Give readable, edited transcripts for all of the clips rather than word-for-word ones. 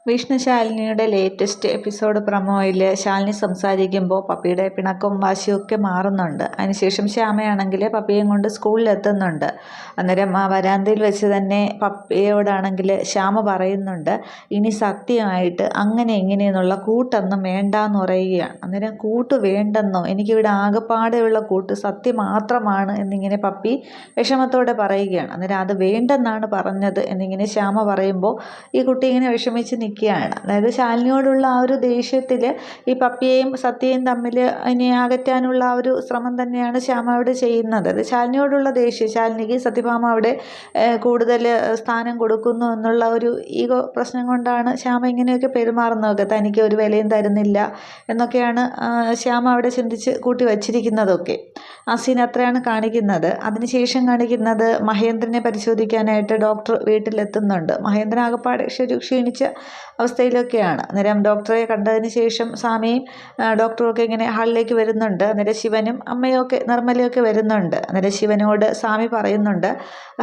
Vishnu ശാലിനിയുടെ latest episode പ്രൊമോയിൽ Shalini സംസാരിക്കുമ്പോൾ പപ്പിയുടെ പിണക്കവും വാശിയും ഒക്കെ മാറുന്നുണ്ട്. അതിനുശേഷം ശ്യാമയാണെങ്കിൽ പപ്പിയെയും കൊണ്ട് സ്കൂളിലെത്തുന്നുണ്ട്. അന്നേരം ആ വരാന്തയിൽ വെച്ച് തന്നെ പപ്പിയോടാണെങ്കിൽ ശ്യാമ പറയുന്നുണ്ട്, ഇനി സത്യമായിട്ട് അങ്ങനെ ഇങ്ങനെയെന്നുള്ള കൂട്ടൊന്നും വേണ്ടാന്ന് പറയുകയാണ്. അന്നേരം കൂട്ട് വേണ്ടെന്നോ, എനിക്കിവിടെ ആകെപ്പാടെയുള്ള കൂട്ട് സത്യം മാത്രമാണ് എന്നിങ്ങനെ പപ്പി വിഷമത്തോടെ പറയുകയാണ്. അന്നേരം അത് വേണ്ടെന്നാണ് പറഞ്ഞത് എന്നിങ്ങനെ ശ്യാമ പറയുമ്പോൾ ഈ കുട്ടി ഇങ്ങനെ വിഷമിച്ച് നിൽക്കുകയാണ്. അതായത് ശാലിനിയോടുള്ള ആ ഒരു ദേഷ്യത്തിൽ ഈ പപ്പിയെയും സത്യയും തമ്മിൽ ഇനി അകറ്റാനുള്ള ആ ഒരു ശ്രമം തന്നെയാണ് ശ്യാമ അവിടെ ചെയ്യുന്നത്. അത് ശാലിനിയോടുള്ള ദേഷ്യം, ശാലിനിക്ക് സത്യഭാമ അവിടെ കൂടുതൽ സ്ഥാനം കൊടുക്കുന്നു എന്നുള്ള ഒരു ഈഗോ പ്രശ്നം കൊണ്ടാണ് ശ്യാമ ഇങ്ങനെയൊക്കെ പെരുമാറുന്നതൊക്കെ. തനിക്ക് ഒരു വിലയും തരുന്നില്ല എന്നൊക്കെയാണ് ശ്യാമ അവിടെ ചിന്തിച്ച് കൂട്ടി വച്ചിരിക്കുന്നതൊക്കെ. ആ സീൻ അത്രയാണ് കാണിക്കുന്നത്. അതിനുശേഷം കാണിക്കുന്നത് മഹേന്ദ്രനെ പരിശോധിക്കാനായിട്ട് ഡോക്ടർ വീട്ടിലെത്തുന്നുണ്ട്. മഹേന്ദ്രൻ ആകപ്പാടെ ക്ഷീണിച്ച അവസ്ഥയിലൊക്കെയാണ്. അന്നേരം ഡോക്ടറെ കണ്ടതിന് ശേഷം സ്വാമിയും ഡോക്ടറൊക്കെ ഇങ്ങനെ ഹാളിലേക്ക് വരുന്നുണ്ട്. അന്നേരം ശിവനും അമ്മയൊക്കെ നിർമ്മലയൊക്കെ വരുന്നുണ്ട്. അന്നേരം ശിവനോട് സ്വാമി പറയുന്നുണ്ട്,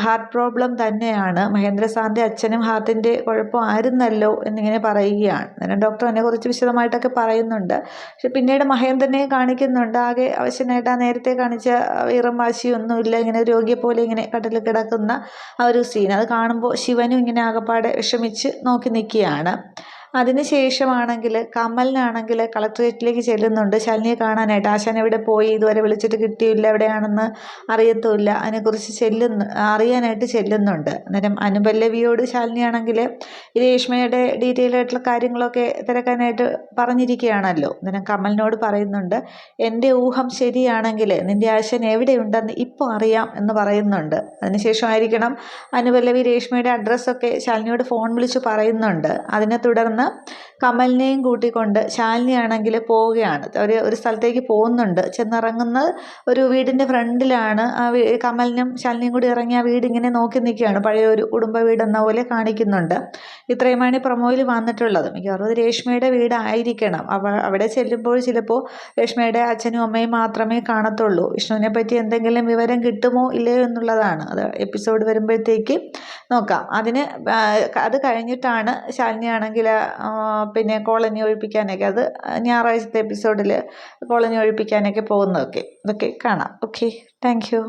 ഹാർട്ട് പ്രോബ്ലം തന്നെയാണ്, മഹേന്ദ്ര സാറിൻ്റെ അച്ഛനും ഹാർട്ടിൻ്റെ കുഴപ്പമായിരുന്നല്ലോ എന്നിങ്ങനെ പറയുകയാണ്. അന്നേരം ഡോക്ടർ അതിനെക്കുറിച്ച് വിശദമായിട്ടൊക്കെ പറയുന്നുണ്ട്. പക്ഷെ പിന്നീട് മഹേന്ദ്രനെ കാണിക്കുന്നുണ്ട് ആകെ അവശനായിട്ട്, ആ നേരത്തെ കാണിച്ച വീറും വാശിയൊന്നുമില്ല, ഇങ്ങനെ രോഗിയെ പോലെ ഇങ്ങനെ കട്ടിൽ കിടക്കുന്ന ആ ഒരു സീൻ. അത് കാണുമ്പോൾ ശിവനും ഇങ്ങനെ ആകപ്പാടെ വിഷമിച്ച് നോക്കി നിൽക്കുകയാണ്. അതിനുശേഷമാണെങ്കിൽ കമലിനാണെങ്കിൽ കളക്ട്രേറ്റിലേക്ക് ചെല്ലുന്നുണ്ട് ശാലിനിയെ കാണാനായിട്ട്. ആശാൻ എവിടെ പോയി, ഇതുവരെ വിളിച്ചിട്ട് കിട്ടിയില്ല, എവിടെയാണെന്ന് അറിയത്തുമില്ല, അതിനെക്കുറിച്ച് അറിയാനായിട്ട് ചെല്ലുന്നുണ്ട്. അന്നേരം അനുപല്ലവിയോട് ശാലിനിയാണെങ്കിൽ ഈ രേഷ്മയുടെ ഡീറ്റെയിൽ ആയിട്ടുള്ള കാര്യങ്ങളൊക്കെ തിരക്കാനായിട്ട് പറഞ്ഞിരിക്കുകയാണല്ലോ. അന്നേരം കമലിനോട് പറയുന്നുണ്ട്, എൻ്റെ ഊഹം ശരിയാണെങ്കിൽ നിൻ്റെ ആശാൻ എവിടെയുണ്ടെന്ന് ഇപ്പോൾ അറിയാം എന്ന് പറയുന്നുണ്ട്. അതിനുശേഷമായിരിക്കണം അനുപല്ലവി രേഷ്മയുടെ അഡ്രസ്സൊക്കെ ശാലിനിയോട് ഫോൺ വിളിച്ച് പറയുന്നുണ്ട്. അതിനെ തുടർന്ന് കമലിനെയും കൂട്ടിക്കൊണ്ട് ശാലിനിയാണെങ്കിൽ പോവുകയാണ്. ഒരു സ്ഥലത്തേക്ക് പോകുന്നുണ്ട്. ചെന്നിറങ്ങുന്നത് ഒരു വീടിൻ്റെ ഫ്രണ്ടിലാണ്. കമലിനും ശാലിനിയും കൂടി ഇറങ്ങി ആ വീട് ഇങ്ങനെ നോക്കി നിൽക്കുകയാണ്. പഴയ ഒരു കുടുംബ വീടെന്ന പോലെ കാണിക്കുന്നുണ്ട്. ഇത്രയുമാണ് പ്രൊമോയിൽ വന്നിട്ടുള്ളത്. മിക്കവാറും രേഷ്മയുടെ വീടായിരിക്കണം. അവിടെ ചെല്ലുമ്പോൾ ചിലപ്പോൾ രേഷ്മയുടെ അച്ഛനും അമ്മയും മാത്രമേ കാണത്തുള്ളൂ. വിഷ്ണുവിനെ പറ്റി എന്തെങ്കിലും വിവരം കിട്ടുമോ ഇല്ലയോ എന്നുള്ളതാണ്. അത് എപ്പിസോഡ് വരുമ്പോഴത്തേക്ക് നോക്കാം. അത് കഴിഞ്ഞിട്ടാണ് ശാലിനിയാണെങ്കിൽ പിന്നെ കോളനി ഒഴിപ്പിക്കാനൊക്കെ, അത് ഞായറാഴ്ചത്തെ എപ്പിസോഡിൽ കോളനി ഒഴിപ്പിക്കാനൊക്കെ പോകുന്നതൊക്കെ. ഇതൊക്കെ കാണാം. Okay, thank you.